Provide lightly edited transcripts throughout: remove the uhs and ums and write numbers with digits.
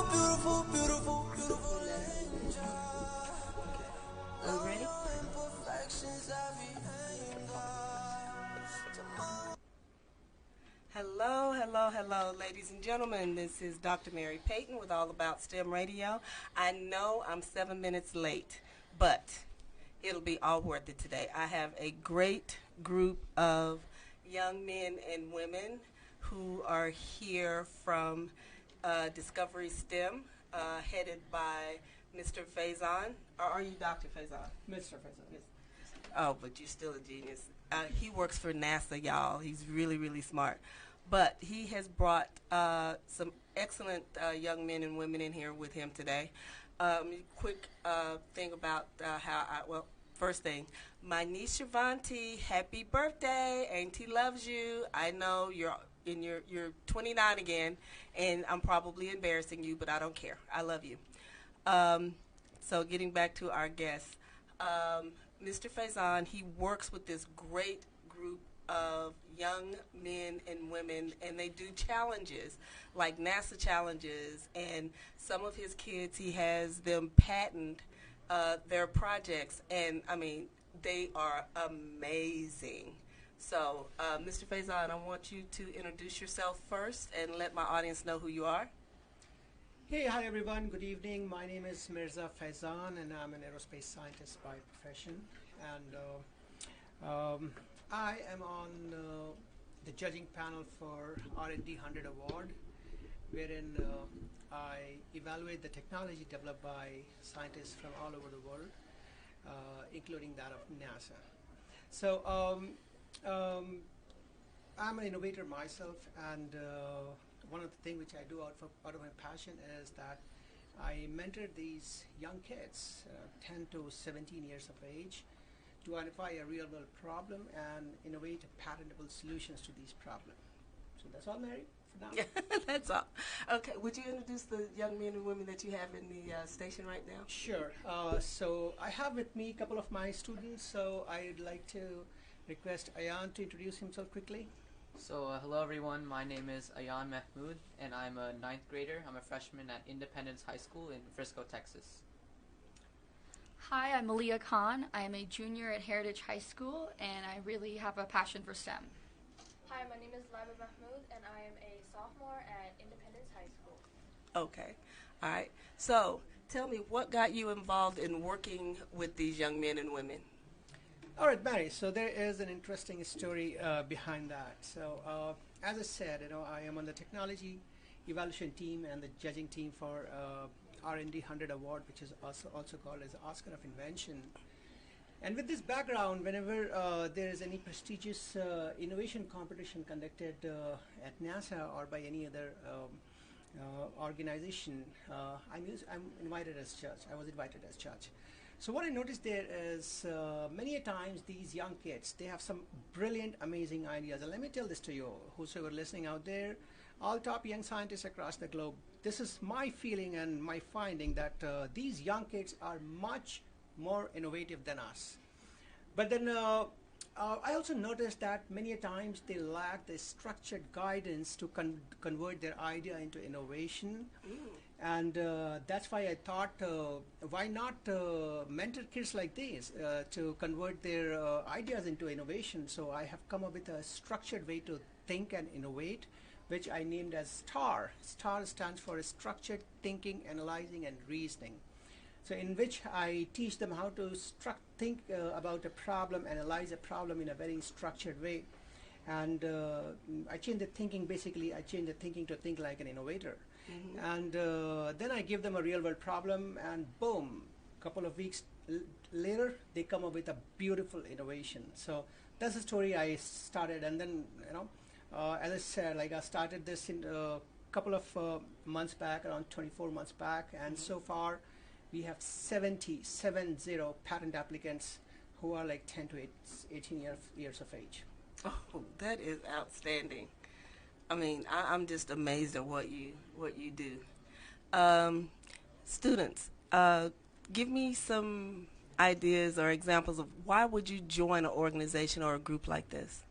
beautiful, beautiful, beautiful angel. Ready? Imperfections, every Hello, hello, hello, ladies and gentlemen. This is Dr. Mary Payton with All About STEM Radio. I know I'm 7 minutes late, but it'll be all worth it today. I have a great group of young men and women who are here from Discovery STEM, headed by Mr. Faizan. Or are you Dr. Faizan? Mr. Faizan. Oh, but you're still a genius. He works for NASA, y'all. He's really, really smart. But he has brought some excellent young men and women in here with him today. Quick thing about first thing, my niece Shavanti, happy birthday. Auntie loves you. I know you're 29 again, and I'm probably embarrassing you, but I don't care. I love you. So getting back to our guest, Mr. Faizan, he works with this great group of young men and women, and they do challenges like NASA challenges, and some of his kids, he has them patent their projects, and I mean, they are amazing. So, Mr. Faizan, I want you to introduce yourself first and let my audience know who you are. Hey, hi everyone. Good evening. My name is Mirza Faizan, and I'm an aerospace scientist by profession. And I am on the judging panel for R&D 100 Award, wherein I evaluate the technology developed by scientists from all over the world, including that of NASA. So I'm an innovator myself, and one of the things which I do out of my passion is that I mentor these young kids, 10 to 17 years of age, to identify a real world problem and innovate patentable solutions to these problems. So that's all, Mary, for now. That's all. Okay, would you introduce the young men and women that you have in the station right now? Sure. So I have with me a couple of my students, so I'd like to request Ayan to introduce himself quickly. So, hello everyone, my name is Ayan Mahmood, and I'm a 9th grader. I'm a freshman at Independence High School in Frisco, Texas. Hi, I'm Malia Khan. I am a junior at Heritage High School, and I really have a passion for STEM. Hi, my name is Laiba Mahmood, and I am a sophomore at Independence High School. Okay, all right. So, tell me, what got you involved in working with these young men and women? All right, Barry. So there is an interesting story behind that. So as I said, I am on the technology evaluation team and the judging team for R&D 100 Award, which is also called as Oscar of Invention. And with this background, whenever there is any prestigious innovation competition conducted at NASA or by any other organization, I'm invited as judge. I was invited as judge. So what I noticed there is many a times these young kids, they have some brilliant, amazing ideas. And let me tell this to you, whosoever listening out there, all top young scientists across the globe, this is my feeling and my finding that these young kids are much more innovative than us. But then I also noticed that many a times they lack the structured guidance to convert their idea into innovation. And that's why I thought, why not mentor kids like these to convert their ideas into innovation? So I have come up with a structured way to think and innovate, which I named as STAR. STAR stands for Structured Thinking, Analyzing, and Reasoning. So in which I teach them how to think about a problem, analyze a problem in a very structured way. And I change the thinking, basically, I change the thinking to think like an innovator. Mm-hmm. And then I give them a real world problem, and boom, couple of weeks later, they come up with a beautiful innovation. So that's the story I started. And then, as I said, like I started this in a couple of months back, around 24 months back. And so far, we have 70 patent applicants who are like 10 to 18 years of age. Oh, that is outstanding. I mean, I'm just amazed at what you do. Students, give me some ideas or examples of why would you join an organization or a group like this,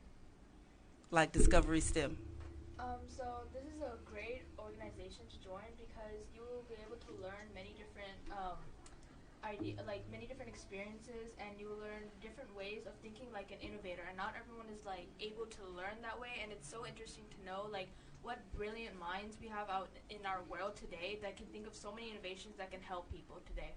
like Discovery STEM? So this is a great organization to join because you will be able to learn many different many different experiences, and you will learn different ways of thinking like an innovator. And not everyone is like able to learn that way. And it's so interesting to know like what brilliant minds we have out in our world today that can think of so many innovations that can help people today.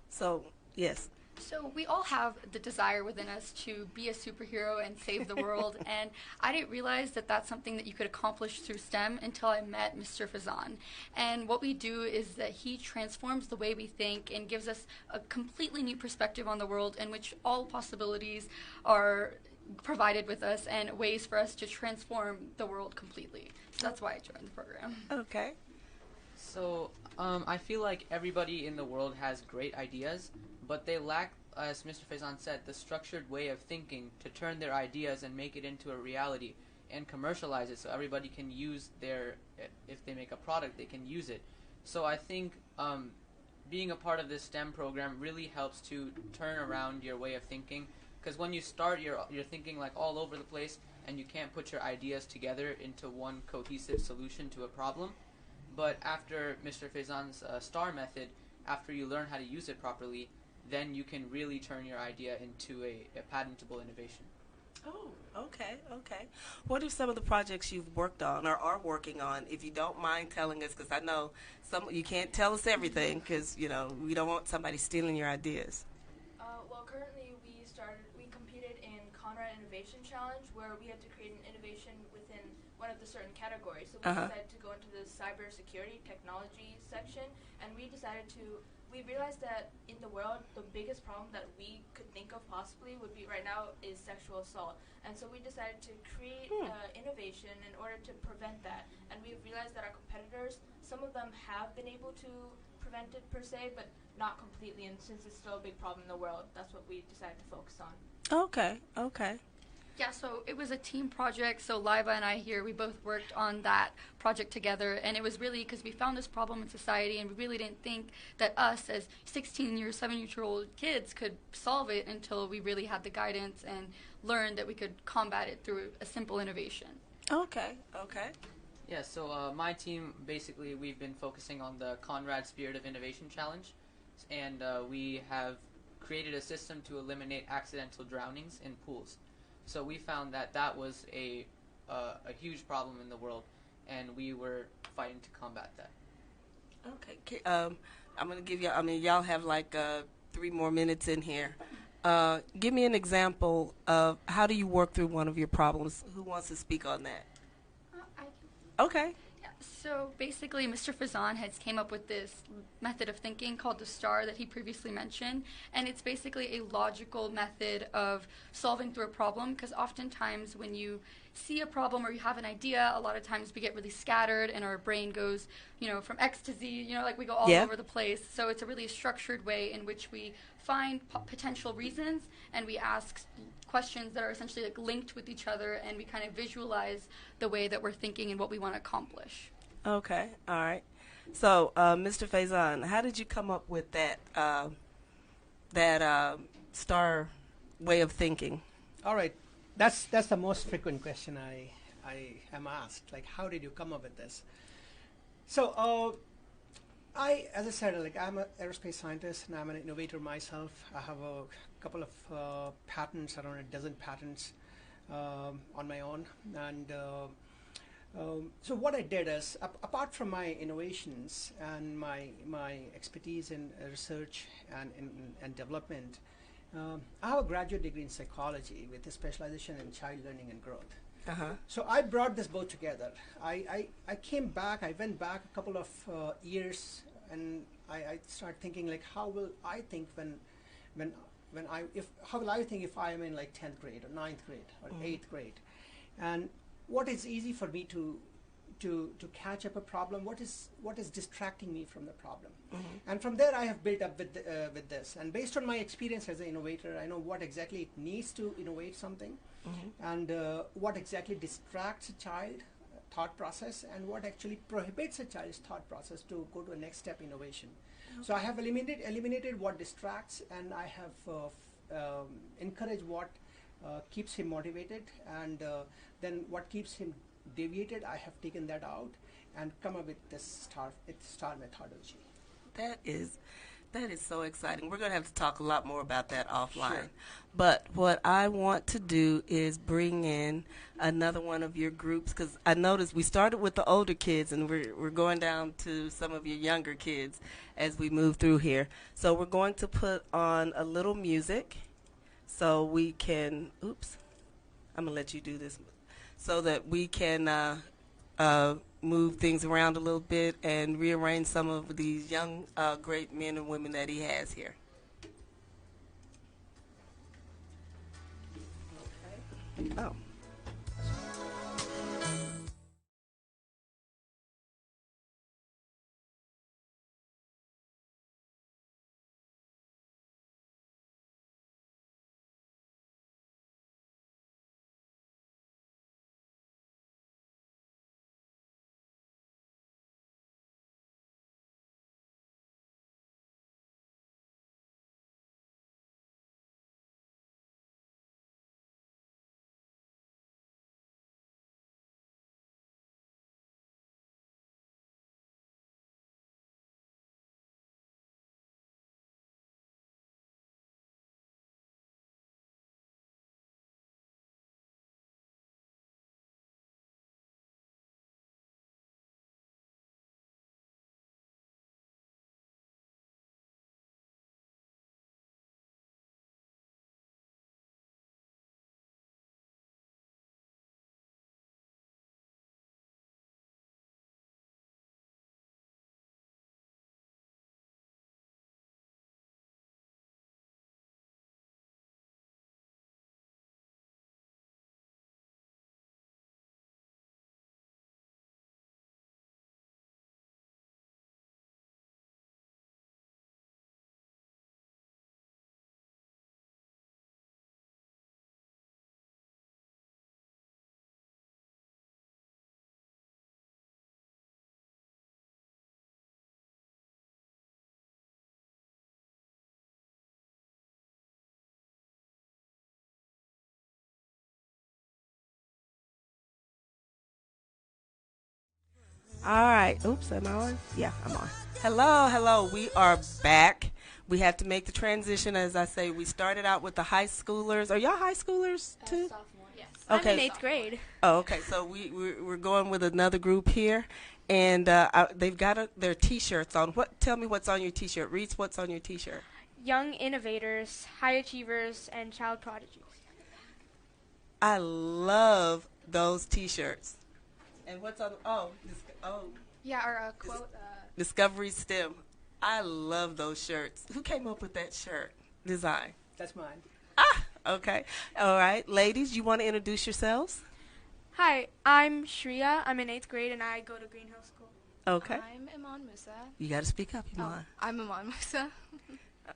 So, yes. So we all have the desire within us to be a superhero and save the world, and I didn't realize that that's something that you could accomplish through STEM until I met Mr. Faizan. And what we do is that he transforms the way we think and gives us a completely new perspective on the world in which all possibilities are provided with us and ways for us to transform the world completely. So that's why I joined the program. Okay. So I feel like everybody in the world has great ideas, but they lack, as Mr. Faizan said, the structured way of thinking to turn their ideas and make it into a reality and commercialize it so everybody can use if they make a product, they can use it. So I think being a part of this STEM program really helps to turn around your way of thinking, because when you start, you're thinking like all over the place and you can't put your ideas together into one cohesive solution to a problem. But after Mr. Faizan's STAR method, after you learn how to use it properly, then you can really turn your idea into a patentable innovation. Oh, okay. What are some of the projects you've worked on or are working on, if you don't mind telling us, because I know you can't tell us everything because, we don't want somebody stealing your ideas. Well, currently we competed in Conrad Innovation Challenge, where we had to create an innovation within one of the certain categories. So we decided to go into the cybersecurity technology section, and we realized that in the world, the biggest problem that we could think of possibly would be right now is sexual assault. And so we decided to create innovation in order to prevent that. And we realized that our competitors, some of them have been able to prevent it per se, but not completely. And since it's still a big problem in the world, that's what we decided to focus on. Okay. Yeah, so it was a team project. So Liva and I here, we both worked on that project together. And it was really because we found this problem in society, and we really didn't think that us as 16-year, 7-year-old kids could solve it until we really had the guidance and learned that we could combat it through a simple innovation. Okay. Yeah, so my team, basically, we've been focusing on the Conrad Spirit of Innovation Challenge, and we have created a system to eliminate accidental drownings in pools. So we found that was a huge problem in the world, and we were fighting to combat that. Okay. I'm going to give you, y'all have like 3 more minutes in here. Give me an example of how do you work through one of your problems. Who wants to speak on that? I can. Okay. Yeah, so basically Mr. Faizan has came up with this method of thinking called the STAR that he previously mentioned, and it's basically a logical method of solving through a problem, because oftentimes when you see a problem or you have an idea, a lot of times we get really scattered and our brain goes, from X to Z, like we go all over the place. So it's a really structured way in which we find potential reasons, and we ask questions that are essentially like linked with each other, and we kind of visualize the way that we're thinking and what we want to accomplish. Okay. All right. So, Mr. Faizan, how did you come up with that STAR way of thinking? All right, that's the most frequent question I am asked. Like, how did you come up with this? So, as I said, like I'm an aerospace scientist and I'm an innovator myself. I have a couple of patents, around a dozen patents on my own. And so what I did is, apart from my innovations and my expertise in research and development, I have a graduate degree in psychology with a specialization in child learning and growth. So I brought this both together. I went back a couple of years, and I started thinking like, how will I think how will I think if I am in like 10th grade or 9th grade or 8th grade, and what is easy for me to catch up a problem, what is distracting me from the problem. And from there I have built up with this, and based on my experience as an innovator, I know what exactly it needs to innovate something, and what exactly distracts a child thought process, and what actually prohibits a child's thought process to go to a next step innovation. So I have eliminated what distracts, and I have encouraged what keeps him motivated, and then what keeps him deviated, I have taken that out and come up with this star methodology. That is so exciting. We're going to have to talk a lot more about that offline. Sure. But what I want to do is bring in another one of your groups, because I noticed we started with the older kids and we're going down to some of your younger kids as we move through here. So we're going to put on a little music so we can, oops, I'm going to let you do this, so that we can move things around a little bit and rearrange some of these young, great men and women that he has here. Okay. Oh. All right. Oops, am I on? Yeah, I'm on. Hello, hello. We are back. We have to make the transition. As I say, we started out with the high schoolers. Are y'all high schoolers too? Sophomore. Yes. Okay. I'm in 8th grade. Oh, okay. So we're going with another group here, and they've got their T-shirts on. Tell me what's on your T-shirt, Reese. What's on your T-shirt? Young innovators, high achievers, and child prodigies. I love those T-shirts. And what's on? Yeah, our quote. Discovery STEM. I love those shirts. Who came up with that shirt design? That's mine. Ah, okay. All right. Ladies, you want to introduce yourselves? Hi, I'm Shreya. I'm in 8th grade and I go to Green Hill School. Okay. I'm Iman Musa. You got to speak up, Iman. I'm Iman Musa.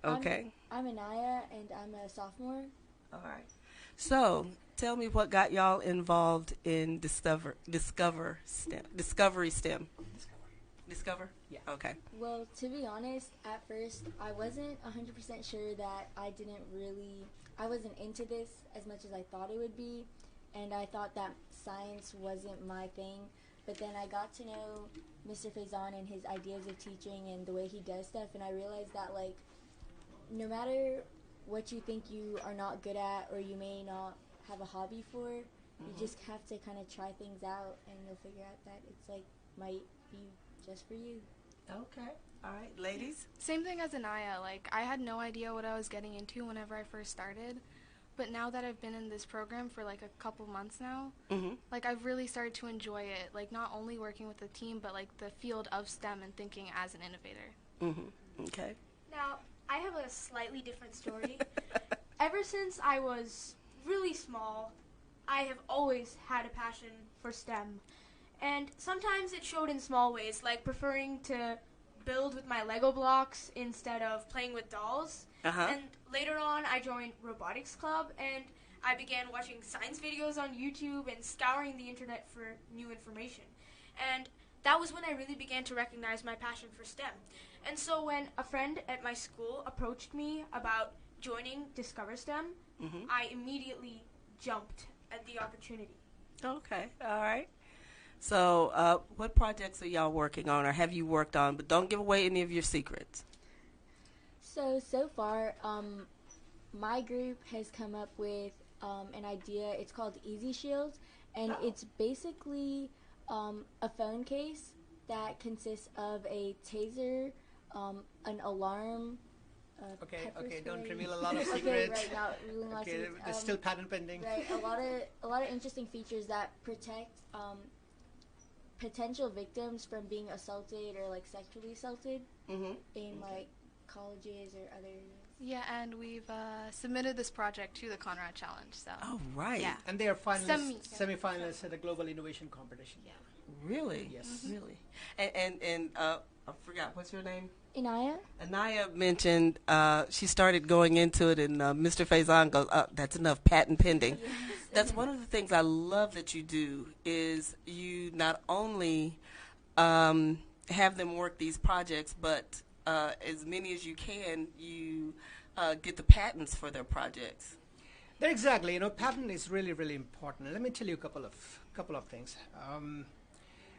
Okay. I'm Anaya, and I'm a sophomore. All right. So, tell me what got y'all involved in Discovery STEM. Discover? Yeah. Okay. Well, to be honest, at first I wasn't 100% sure that I wasn't into this as much as I thought it would be, and I thought that science wasn't my thing. But then I got to know Mr. Faizan and his ideas of teaching and the way he does stuff, and I realized that, like, no matter what you think you are not good at or you may not have a hobby for, you just have to kind of try things out, and you'll figure out that it's, like, might be just for you. Okay. All right. Ladies? Same thing as Anaya. Like, I had no idea what I was getting into whenever I first started. But now that I've been in this program for, like, a couple months now, like, I've really started to enjoy it. Like, not only working with the team, but, like, the field of STEM and thinking as an innovator. Okay. Now, I have a slightly different story. Ever since I was really small, I have always had a passion for STEM. And sometimes it showed in small ways, like preferring to build with my Lego blocks instead of playing with dolls. And later on, I joined Robotics Club, and I began watching science videos on YouTube and scouring the internet for new information. And that was when I really began to recognize my passion for STEM. And so when a friend at my school approached me about joining Discover STEM, I immediately jumped at the opportunity. Okay. All right. So, what projects are y'all working on, or have you worked on? But don't give away any of your secrets. So far, my group has come up with an idea. It's called Easy Shield, and it's basically a phone case that consists of a taser, an alarm. Okay, pepper don't spray. reveal a lot of Okay, secrets. right now, revealing a lot of Okay, secrets. there's still patent pending. Right, a lot of interesting features that protect potential victims from being assaulted or like sexually assaulted in like colleges or other. Yeah, and we've submitted this project to the Conrad Challenge. So. Oh, right. Yeah. And they are finalists, Semi- semi-finalists at the Global Innovation Competition. Yeah. Really? Yes. Really. And I forgot, what's your name? Inaya? Anaya mentioned she started going into it, and Mr. Faizan goes, that's enough, patent pending. Yes. That's one of the things I love that you do is you not only have them work these projects, but as many as you can, you get the patents for their projects. Exactly. Patent is really, really important. Let me tell you a couple of things.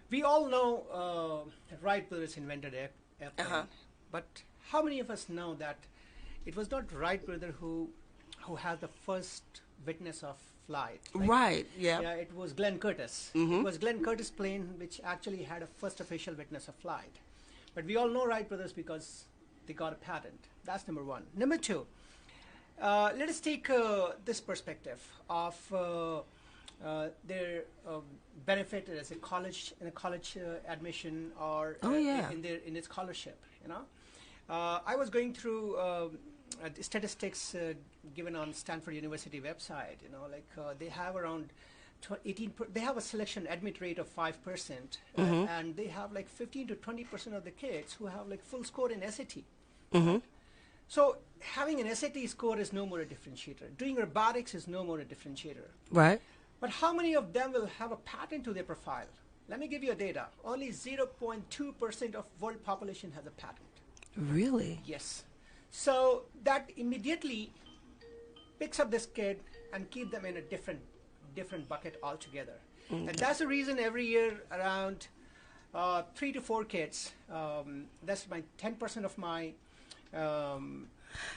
We all know that Wright brothers invented airplane, but how many of us know that it was not Wright brother who had the first witness of flight? Right. Yeah. Yeah, it was Glenn Curtis. It was Glenn Curtis' plane which actually had a first official witness of flight. But we all know Wright brothers because they got a patent. That's number one. Number two, let us take this perspective of their benefit as a college admission or in its scholarship. I was going through the statistics given on Stanford University website. They have around 18. They have a selection admit rate of 5%, and they have like 15 to 20% of the kids who have like full score in SAT. So having an SAT score is no more a differentiator. Doing robotics is no more a differentiator. Right. But how many of them will have a patent to their profile? Let me give you a data. Only 0.2% of world population has a patent. Really? Yes. So that immediately picks up this kid and keep them in a different bucket altogether. And that's the reason every year around 3 to 4 kids, that's my 10% of my...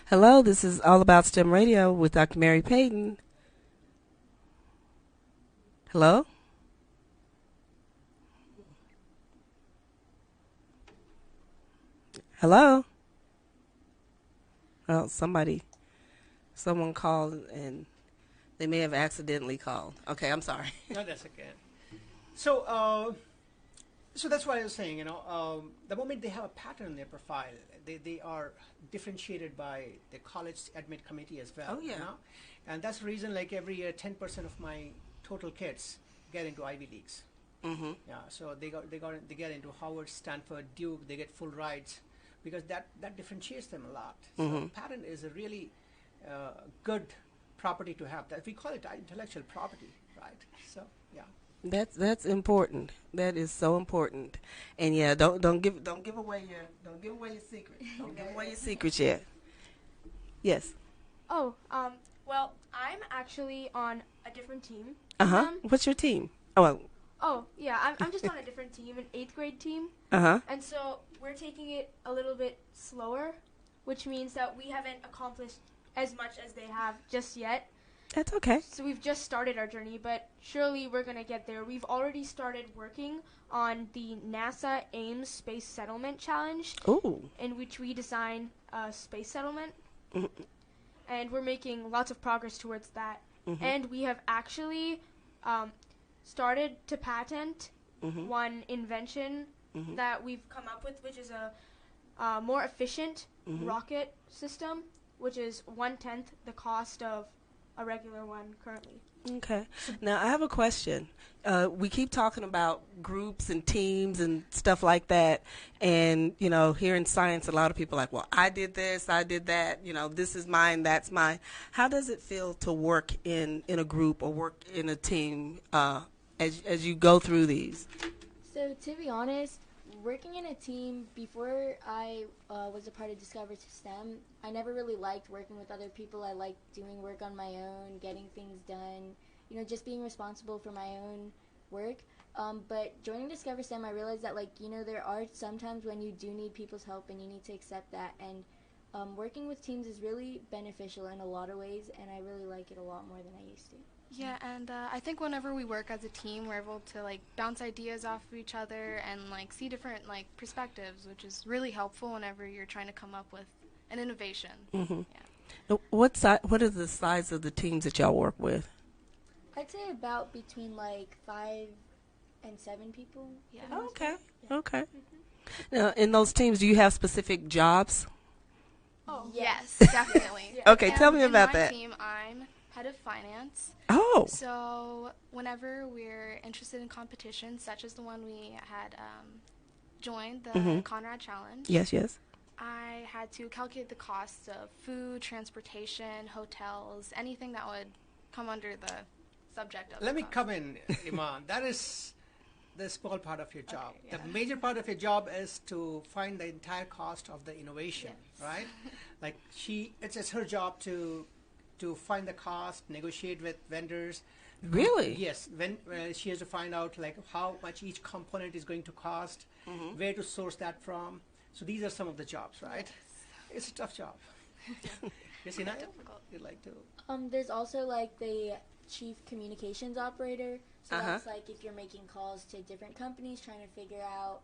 Hello, this is All About STEM Radio with Dr. Mary Payton. Hello? Hello? Well, someone called and they may have accidentally called. Okay, I'm sorry. No, that's okay. So that's what I was saying, the moment they have a pattern in their profile, they are differentiated by the college admit committee as well. Oh, yeah. And that's the reason, like every year, 10% of my total kids get into Ivy Leagues. Yeah, so they get into Howard, Stanford, Duke. They get full rides because that differentiates them a lot. So patent is a really good property to have. That we call it intellectual property, right? So yeah. That's important. That is so important. And yeah, don't give away your secrets. Don't give away your secrets yet. Yes. Oh, well, I'm actually on a different team. What's your team? Oh, Oh, yeah, I'm just on a different team, an 8th grade team. And so we're taking it a little bit slower, which means that we haven't accomplished as much as they have just yet. That's okay. So we've just started our journey, but surely we're going to get there. We've already started working on the NASA Ames Space Settlement Challenge, in which we design a space settlement. And we're making lots of progress towards that. And we have actually started to patent one invention that we've come up with, which is a more efficient rocket system, which is 1/10 the cost of a regular one currently. Okay. Now I have a question. We keep talking about groups and teams and stuff like that, and here in science, a lot of people are like, well, I did this, I did that. This is mine, that's mine. How does it feel to work in a group or work in a team as you go through these? So to be honest, working in a team, before I was a part of Discover to STEM, I never really liked working with other people. I liked doing work on my own, getting things done, just being responsible for my own work. But joining Discover STEM, I realized that, like, you know, there are sometimes when you do need people's help and you need to accept that. And working with teams is really beneficial in a lot of ways, and I really like it a lot more than I used to. Yeah, and I think whenever we work as a team, we're able to like bounce ideas off of each other and like see different like perspectives, which is really helpful whenever you're trying to come up with an innovation. Mm-hmm. Yeah. What are the size of the teams that y'all work with? I'd say about between like 5 and 7 people. Yeah. for the most Okay. part. Yeah. Okay. Now, in those teams, do you have specific jobs? Oh, Yes. yes, definitely. Okay, And tell me in about my that. team, I'm head of finance. Oh. So whenever we're interested in competitions, such as the one we had joined, the Mhm. Conrad Challenge, Yes, yes. I had to calculate the costs of food, transportation, hotels, anything that would come under the subject of Let the me cost. come in, Iman. That is the small part of your job. Okay, yeah. The major part of your job is to find the entire cost of the innovation, Yes. right? Like it's her job to find the cost, negotiate with vendors. Really? Yes. When she has to find out like how much each component is going to cost, where to source that from. So these are some of the jobs, right? It's a tough job. Yes, Ina? Difficult. You'd like to? There's also like the chief communications operator. So that's like if you're making calls to different companies trying to figure out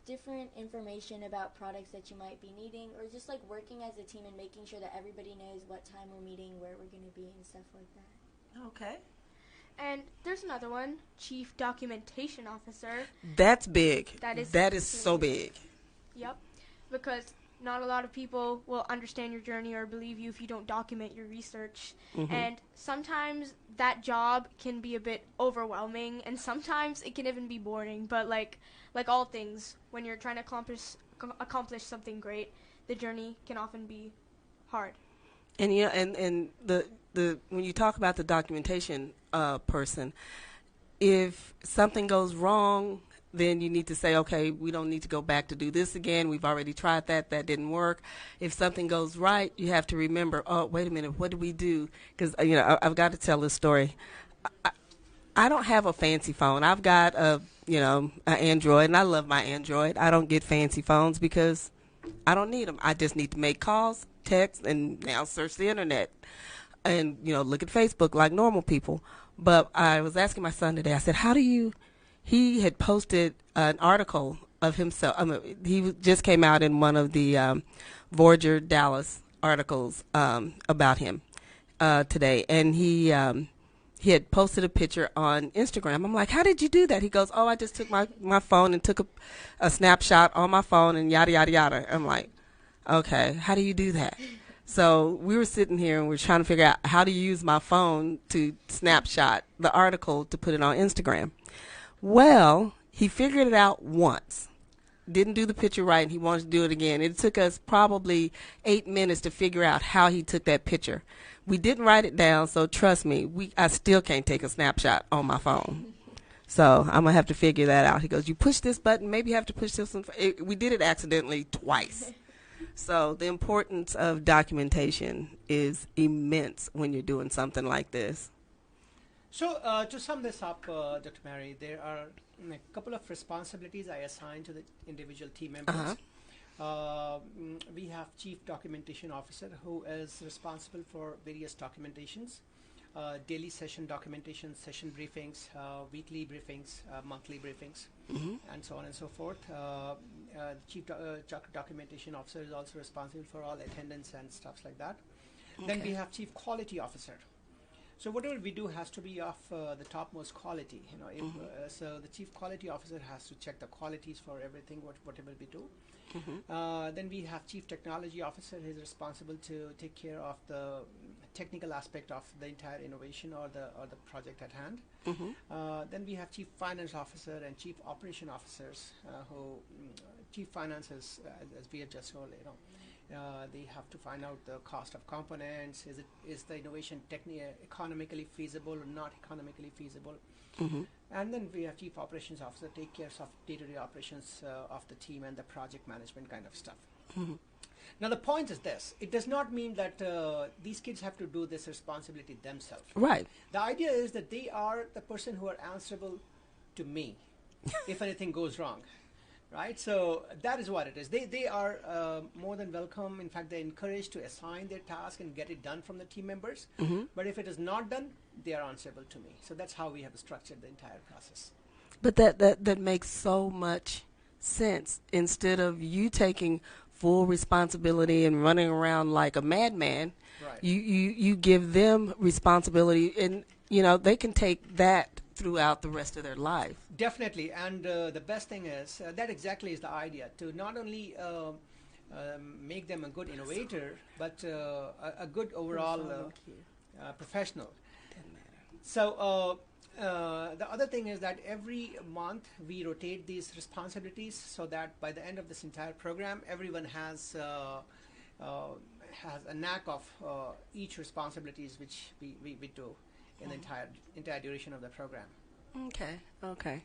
different information about products that you might be needing, or just like working as a team and making sure that everybody knows what time we're meeting, where we're going to be, and stuff like that. Okay. And there's another one, Chief Documentation Officer. That's big. That is so big. Yep. Because not a lot of people will understand your journey or believe you if you don't document your research. Mhm. And sometimes that job can be a bit overwhelming, and sometimes it can even be boring. But like all things, when you're trying to accomplish something great, the journey can often be hard. And you know, and the when you talk about the documentation person, if something goes wrong, then you need to say, okay, we don't need to go back to do this again. We've already tried that. That didn't work. If something goes right, you have to remember, oh, wait a minute, what did we do? Because, you know, I've got to tell this story. I don't have a fancy phone. I've got an Android, and I love my Android. I don't get fancy phones because I don't need them. I just need to make calls, text, and now search the internet and, you know, look at Facebook like normal people. But I was asking my son today, I said, he had posted an article of himself. He just came out in one of the Voyager Dallas articles about him today, and he had posted a picture on Instagram. I'm like, how did you do that? He goes, oh, I just took my phone and took a snapshot on my phone and yada, yada, yada. I'm like, okay, how do you do that? So we were sitting here and we were trying to figure out how to use my phone to snapshot the article to put it on Instagram. Well, he figured it out once. Didn't do the picture right, and he wanted to do it again. It took us probably 8 minutes to figure out how he took that picture. We didn't write it down, so trust me, I still can't take a snapshot on my phone. So I'm going to have to figure that out. He goes, you push this button, maybe you have to push this one. We did it accidentally twice. So the importance of documentation is immense when you're doing something like this. So to sum this up, Dr. Mary, there are a couple of responsibilities I assign to the individual team members. We have Chief Documentation Officer, who is responsible for various documentations, daily session documentation, session briefings, weekly briefings, monthly briefings, and so on and so forth. Chief Documentation Officer is also responsible for all attendance and stuff like that. Then we have Chief Quality Officer. So whatever we do has to be of the topmost quality. You know, so the Chief Quality Officer has to check the qualities for everything, whatever we do. Then we have Chief Technology Officer. He's responsible to take care of the technical aspect of the entire innovation or the project at hand. Then we have Chief Finance Officer and Chief Operation Officers. Chief Finance is, as we have just told, they have to find out the cost of components. Is the innovation economically feasible or not economically feasible? And then we have Chief Operations Officer, take care of day-to-day operations of the team and the project management kind of stuff. Now the point is this: it does not mean that these kids have to do this responsibility themselves. Right. The idea is that they are the person who are answerable to me. if anything goes wrong, right? So that is what it is. They are more than welcome. In fact, they're encouraged to assign their task and get it done from the team members. But if it is not done, they are answerable to me. So that's how we have structured the entire process. But that makes so much sense. Instead of you taking full responsibility and running around like a madman, Right. you give them responsibility, and they can take that throughout the rest of their life. Definitely, and the best thing is that exactly is the idea, to not only make them a good innovator, but a good overall professional. So the other thing is that every month we rotate these responsibilities, so that by the end of this entire program, everyone has a knack of each responsibilities which we do in the entire duration of the program. Okay.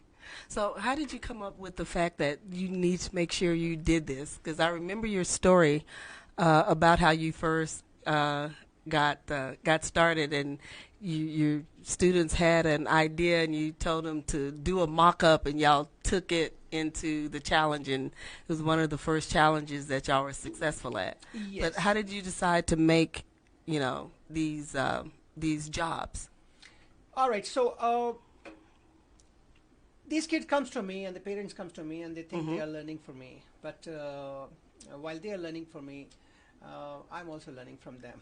So how did you come up with the fact that you need to make sure you did this? Because I remember your story about how you first got started, and your students had an idea, and you told them to do a mock-up, and y'all took it into the challenge, and it was one of the first challenges that y'all were successful at. Yes. But how did you decide to make these jobs? All right. So these kids comes to me, and the parents comes to me, and they think they are learning from me. But while they are learning from me, I'm also learning from them.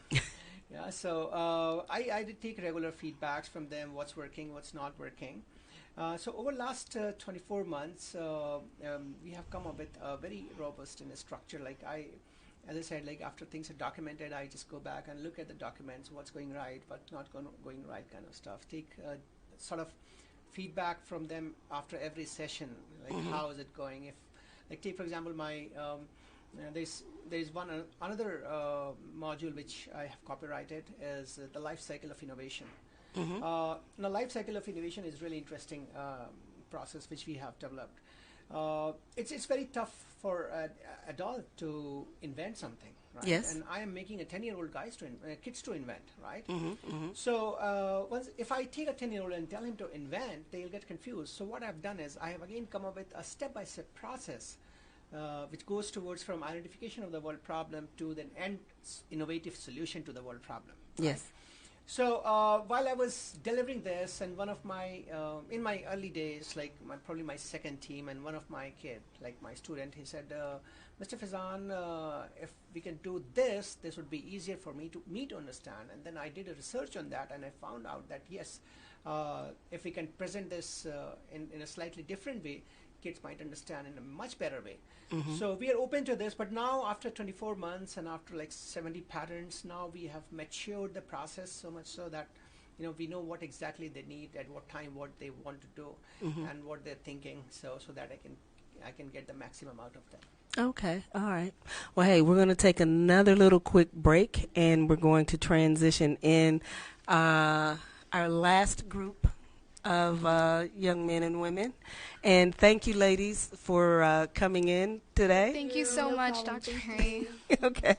Yeah. So I did take regular feedbacks from them. What's working, what's not working. So over last 24 months, we have come up with a very robust structure. As I said, like after things are documented, I just go back and look at the documents, what's going right, what's not going right, kind of stuff. Take sort of feedback from them after every session, like how is it going? If, like, take for example, my there's another module which I have copyrighted is the life cycle of innovation. Now, life cycle of innovation is really interesting process which we have developed. It's very tough for an adult to invent something, right? Yes. And I am making a 10-year-old kids to invent, right? So if I take a 10-year-old and tell him to invent, they'll get confused. So what I've done is I have again come up with a step-by-step process which goes towards from identification of the world problem to the end innovative solution to the world problem. Right? Yes. So while I was delivering this, and one of my in my early days, like probably my second team, and one of my kid, like my student, he said, "Mr. Faizan, if we can do this, this would be easier for me to understand." And then I did a research on that, and I found out that yes, if we can present this in a slightly different way, kids might understand in a much better way. So we are open to this, but now after 24 months and after like 70 patterns, now we have matured the process so much so that we know what exactly they need at what time, what they want to do, and what they're thinking, so that I can get the maximum out of them. Okay. All right. Well, hey, we're going to take another little quick break, and we're going to transition in our last group of young men and women. And thank you, ladies, for coming in today. Thank you so much, Dr. Ray. Okay.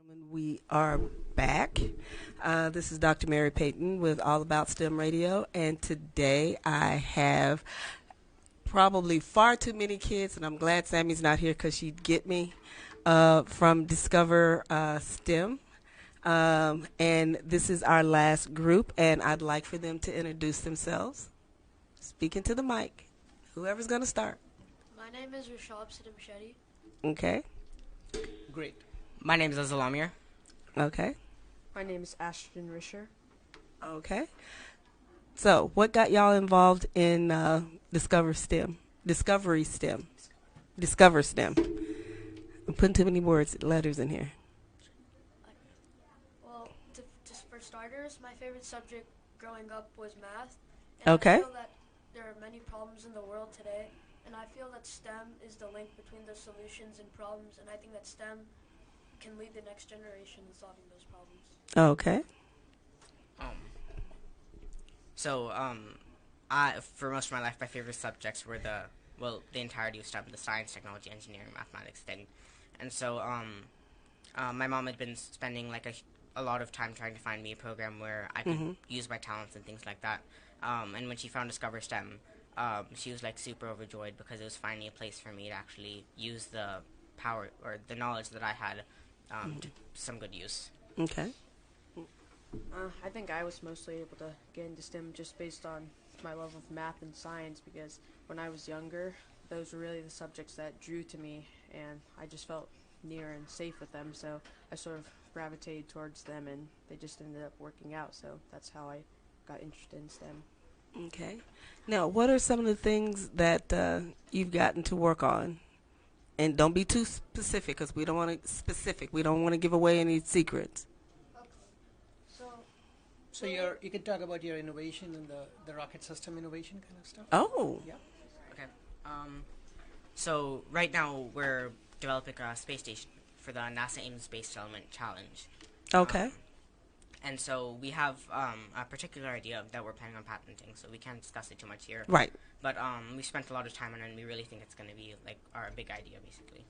Gentlemen, we are back. This is Dr. Mary Payton with All About STEM Radio, and today I have probably far too many kids, and I'm glad Sammy's not here because she'd get me, from Discover STEM. And this is our last group, and I'd like for them to introduce themselves. Speaking to the mic. Whoever's going to start. My name is Rishab Sidamshetty. Okay. Great. My name is Azalamir. Okay. My name is Ashton Risher. Okay. So, what got y'all involved in Discover STEM? Discover STEM. I'm putting too many letters in here. Well, just for starters, my favorite subject growing up was math. And Okay. I feel that there are many problems in the world today, and I feel that STEM is the link between the solutions and problems, and I think that STEM can lead the next generation in solving those problems. Okay. I for most of my life, my favorite subjects were the entirety of STEM, the science, technology, engineering, mathematics thing. And so, my mom had been spending a lot of time trying to find me a program where I could use my talents and things like that. And when she found Discover STEM, she was super overjoyed because it was finally a place for me to actually use the power or the knowledge that I had to some good use. Okay. I think I was mostly able to get into STEM just based on my love of math and science, because when I was younger, those were really the subjects that drew to me, and I just felt near and safe with them, so I sort of gravitated towards them, and they just ended up working out, so that's how I got interested in STEM. Okay. Now, what are some of the things that you've gotten to work on? And don't be too specific, because we don't want to give away any secrets. So you can talk about your innovation and the rocket system innovation kind of stuff. Oh. Yeah. Okay. So right now we're developing a space station for the NASA Ames Space Settlement Challenge. Okay. And so we have a particular idea that we're planning on patenting, so we can't discuss it too much here. Right. But we spent a lot of time on it, and we really think it's going to be our big idea, basically.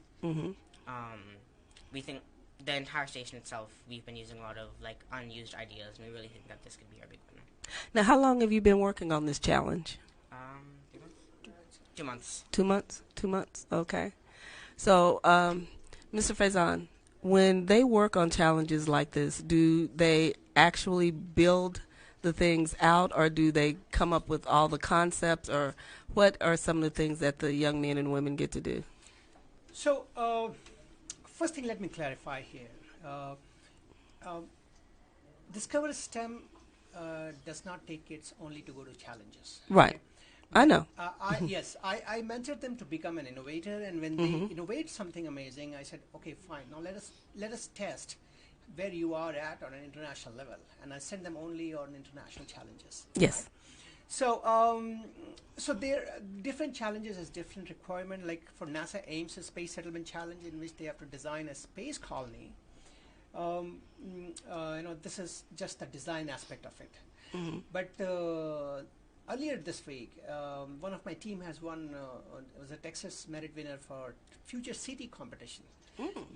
We think the entire station itself, we've been using a lot of unused ideas, and we really think that this could be our big winner. Now, how long have you been working on this challenge? 2 months. 2 months? 2 months. Okay. So, Mr. Faizan, when they work on challenges like this, do they actually build the things out, or do they come up with all the concepts, or what are some of the things that the young men and women get to do? So, first thing, let me clarify here. Discover STEM does not take kids only to go to challenges. Right. Okay? I know. I mentored them to become an innovator, and when they innovate something amazing, I said, okay, fine. Now let us test where you are at on an international level, and I send them only on international challenges. Yes. Right? So, so there different challenges has different requirement. Like for NASA Ames, a space settlement challenge in which they have to design a space colony. This is just the design aspect of it. But earlier this week, one of my team has won, was a Texas merit winner for Future City competition.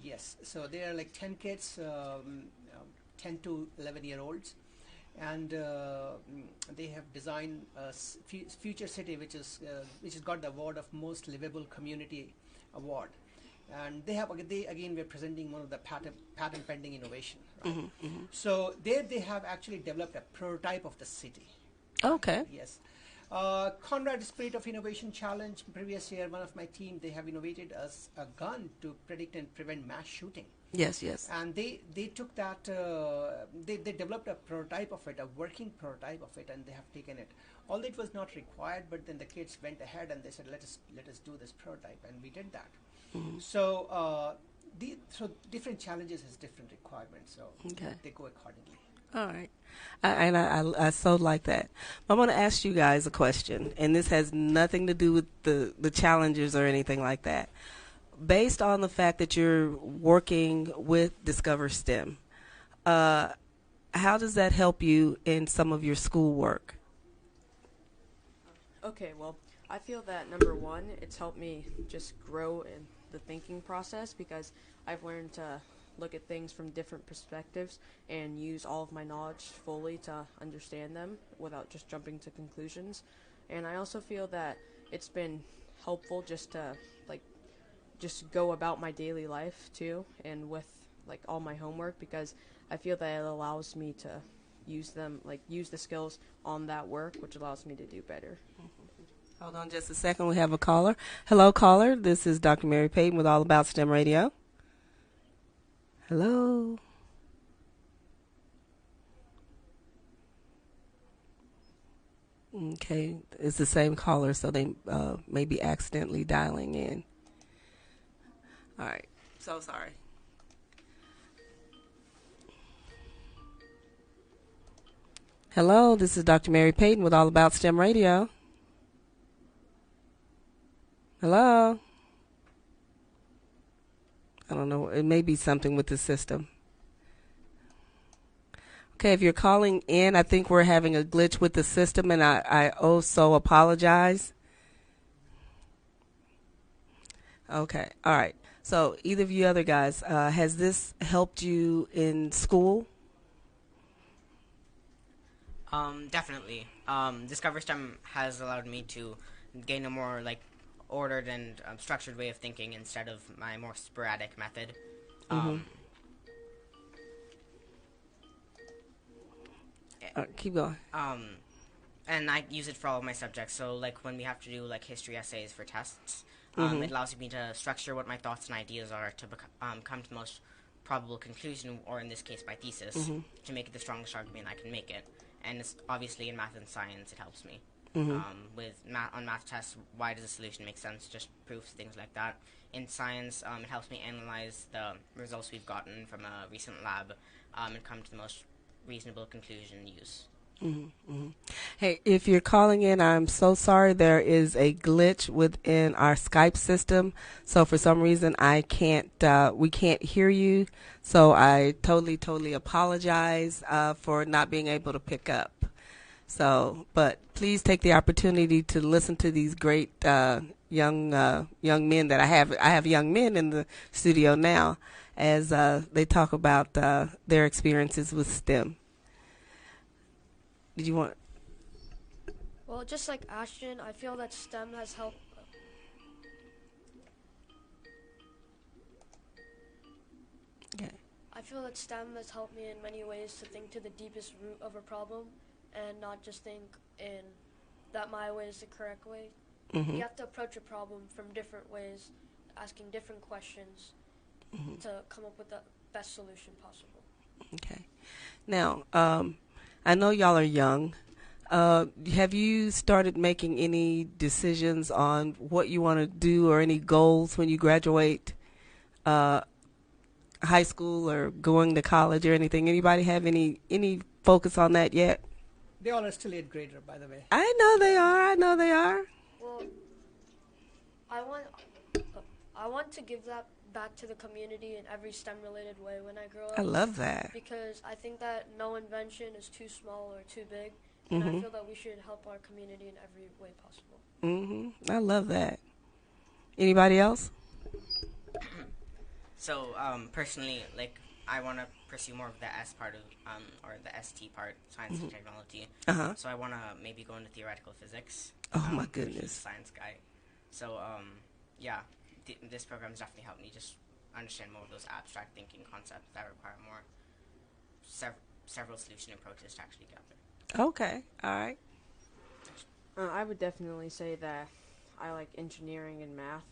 Yes, so there are 10 kids, 10 to 11-year-olds, and they have designed a future city which has got the award of most livable community award. And they again we're presenting one of the patent pending innovation. Right? So there they have actually developed a prototype of the city. Okay. Yes. Conrad Spirit of Innovation Challenge, previous year, one of my team, they have innovated a gun to predict and prevent mass shooting. Yes, yes. And they took that, they developed a prototype of it, a working prototype of it, and they have taken it. Although it was not required, but then the kids went ahead and they said, let us do this prototype, and we did that. So, so different challenges has different requirements, so they go accordingly. All right. I so like that. I want to ask you guys a question, and this has nothing to do with the challenges or anything like that. Based on the fact that you're working with Discover STEM, how does that help you in some of your schoolwork? Okay, well, I feel that number one, it's helped me just grow in the thinking process, because I've learned to look at things from different perspectives and use all of my knowledge fully to understand them without just jumping to conclusions. And I also feel that it's been helpful just to just go about my daily life too, and with like all my homework, because I feel that it allows me to use the skills on that work, which allows me to do better. Hold on just a second. We have a caller. Hello, caller. This is Dr. Mary Payton with All About STEM Radio. Hello. Okay, it's the same caller, so they may be accidentally dialing in. All right, so sorry. Hello, this is Dr. Mary Payton with All About STEM Radio. Hello? I don't know, it may be something with the system. Okay, if you're calling in, I think we're having a glitch with the system, and I so apologize. Okay, all right. So either of you other guys, has this helped you in school? Definitely. Discover STEM has allowed me to gain a more ordered and structured way of thinking instead of my more sporadic method. Keep going. And I use it for all of my subjects. So when we have to do history essays for tests, it allows me to structure what my thoughts and ideas are to come to the most probable conclusion, or in this case my thesis, to make it the strongest argument I can make it. And it's obviously in math and science it helps me. On math tests, why does a solution make sense? Just proofs, things like that. In science, it helps me analyze the results we've gotten from a recent lab and come to the most reasonable conclusion and use. Hey, if you're calling in, I'm so sorry. There is a glitch within our Skype system, so for some reason we can't hear you. So I totally apologize for not being able to pick up. So, but please take the opportunity to listen to these great young men that I have. I have young men in the studio now as they talk about their experiences with STEM. Did you want? Well, just like Ashton, I feel that STEM has helped. Okay. I feel that STEM has helped me in many ways to think to the deepest root of a problem and not just think in that my way is the correct way. You have to approach a problem from different ways, asking different questions to come up with the best solution possible. Okay. Now, I know y'all are young. Have you started making any decisions on what you want to do or any goals when you graduate high school or going to college or anything? Anybody have any focus on that yet? They all are still 8th grader, by the way. I know they are. Well, I want to give that back to the community in every STEM-related way when I grow up. I love that. Because I think that no invention is too small or too big, and I feel that we should help our community in every way possible. I love that. Anybody else? So, personally, I want to pursue more of the S part of, or the ST part, science and technology. So I want to maybe go into theoretical physics. Oh my goodness. Science guy. So, yeah, this program has definitely helped me just understand more of those abstract thinking concepts that require more several solution approaches to actually get there. Okay, all right. I would definitely say that I like engineering and math,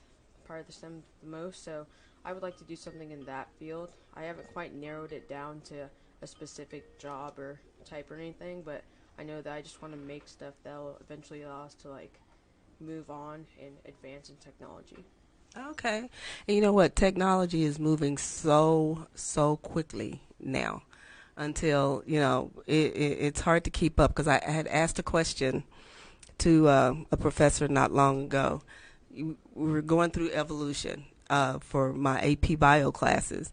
part of the STEM the most, so I would like to do something in that field. I haven't quite narrowed it down to a specific job or type or anything, but I know that I just want to make stuff that will eventually allow us to move on and advance in technology. Okay. And you know what? Technology is moving so quickly now until, it's hard to keep up, because I had asked a question to a professor not long ago. We were going through evolution for my AP Bio classes,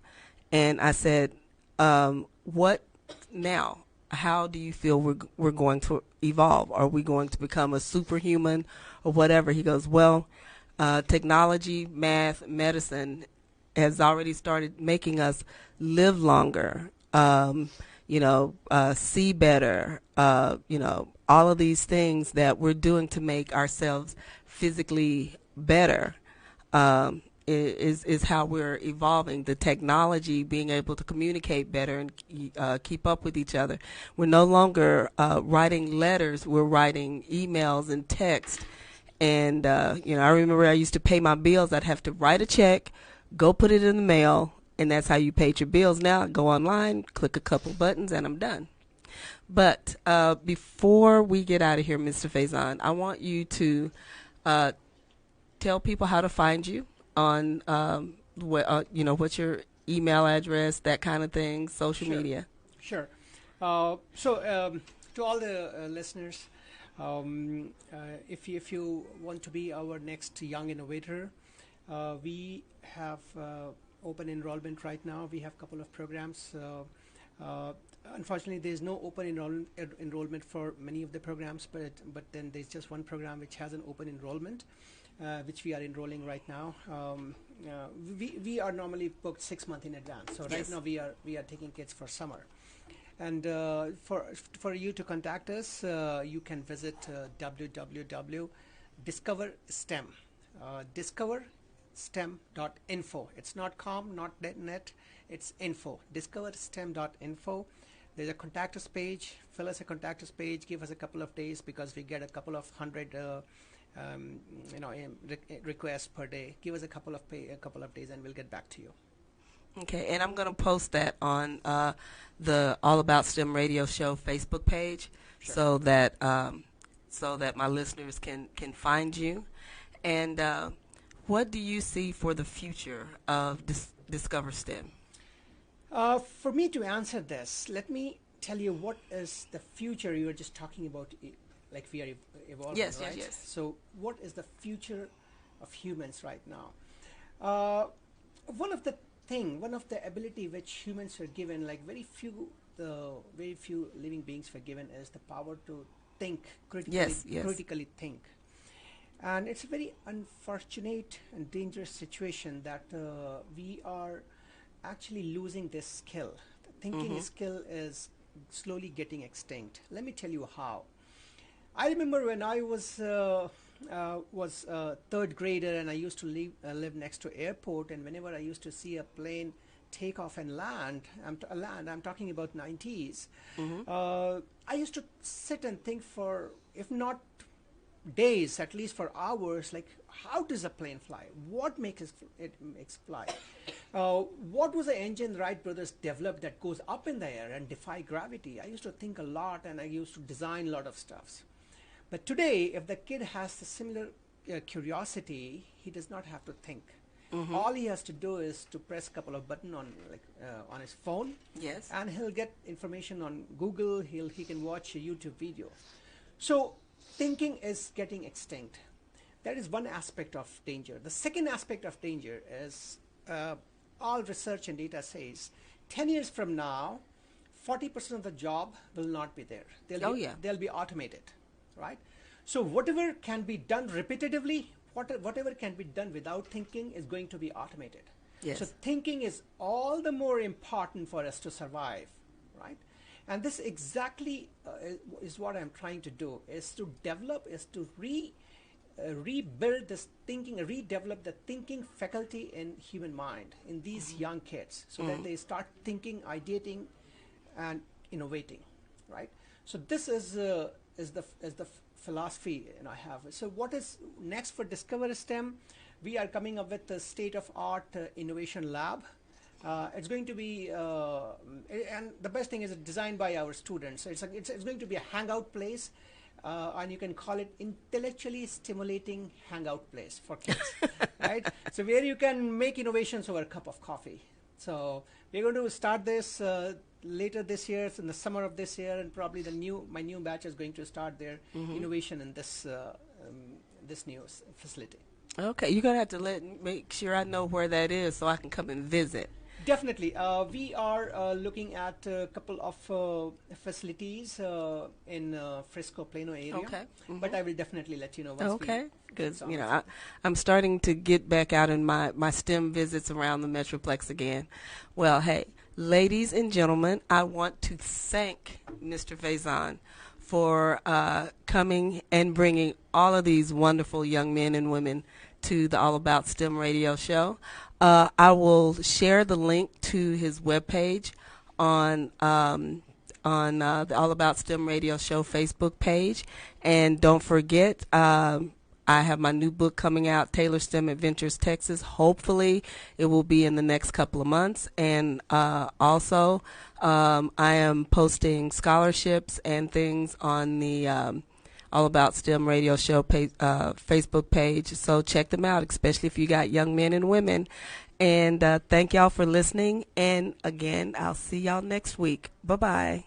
and I said, what now? How do you feel we're going to evolve? Are we going to become a superhuman or whatever? He goes, well, technology, math, medicine has already started making us live longer, see better, all of these things that we're doing to make ourselves physically better. Is how we're evolving. The technology, being able to communicate better and keep up with each other. We're no longer writing letters. We're writing emails and text. And, I remember I used to pay my bills. I'd have to write a check, go put it in the mail, and that's how you paid your bills now. Go online, click a couple buttons, and I'm done. But before we get out of here, Mr. Faizan, I want you to tell people how to find you on what's your email address, that kind of thing, social media. Sure. To all the listeners, if you want to be our next young innovator, we have open enrollment right now. We have a couple of programs. Unfortunately, there is no open enrollment for many of the programs, but then there's just one program which has an open enrollment, which we are enrolling right now. We are normally booked 6 months in advance. So right now we are taking kids for summer. And for you to contact us, you can visit www.discoverstem. Discoverstem.info. It's not com, not net. It's info. Discoverstem.info. There's a contact us page. Fill us a contact us page. Give us a couple of days because we get a couple of hundred requests per day. Give us a couple of days, and we'll get back to you. Okay, and I'm going to post that on the All About STEM Radio Show Facebook page, so that my listeners can find you. And what do you see for the future of Discover STEM? For me to answer this, let me tell you what is the future. You were just talking about, like we are evolving, yes, right? Yes. So what is the future of humans right now? One of the ability which humans were given, like very few living beings were given, is the power to think critically think. And it's a very unfortunate and dangerous situation that we are actually losing this skill. The thinking skill is slowly getting extinct. Let me tell you how. I remember when I was third grader, and I used to live next to airport, and whenever I used to see a plane take off and land, I'm talking about 90s, I used to sit and think for, if not days, at least for hours, like, how does a plane fly? What makes it fly? What was the engine Wright brothers developed that goes up in the air and defy gravity? I used to think a lot, and I used to design a lot of stuff. But today, if the kid has the similar curiosity, he does not have to think. All he has to do is to press a couple of buttons on his phone, and he'll get information on Google. He can watch a YouTube video. So thinking is getting extinct. That is one aspect of danger. The second aspect of danger is all research and data says 10 years from now, 40% of the job will not be there. They'll be automated, right? So whatever can be done repetitively, whatever can be done without thinking is going to be automated. So thinking is all the more important for us to survive, right? And this exactly is what I'm trying to do, is to rebuild this thinking, redevelop the thinking faculty in human mind, in these young kids, so that they start thinking, ideating, and innovating, right? So this is the philosophy I have. So what is next for Discover STEM? We are coming up with the state-of-art innovation lab. It's going to be, and the best thing is it's designed by our students. So it's going to be a hangout place, and you can call it intellectually stimulating hangout place for kids, right? So where you can make innovations over a cup of coffee. So we're going to start this later this year. It's in the summer of this year, and probably my new batch is going to start their innovation in this new facility. Okay, you're gonna have to make sure I know where that is so I can come and visit. Definitely. We are looking at a couple of facilities in Frisco, Plano area. Okay. But I will definitely let you know once Okay. we Because, get you know, some. I'm starting to get back out in my STEM visits around the Metroplex again. Well, hey, ladies and gentlemen, I want to thank Mr. Faizan for coming and bringing all of these wonderful young men and women to the All About STEM radio show. I will share the link to his webpage on the All About STEM radio show Facebook page. And don't forget, I have my new book coming out, Taylor STEM Adventures Texas. Hopefully, it will be in the next couple of months. And also, I am posting scholarships and things on the All About STEM radio show Facebook page. So check them out, especially if you got young men and women. And thank y'all for listening. And again, I'll see y'all next week. Bye-bye.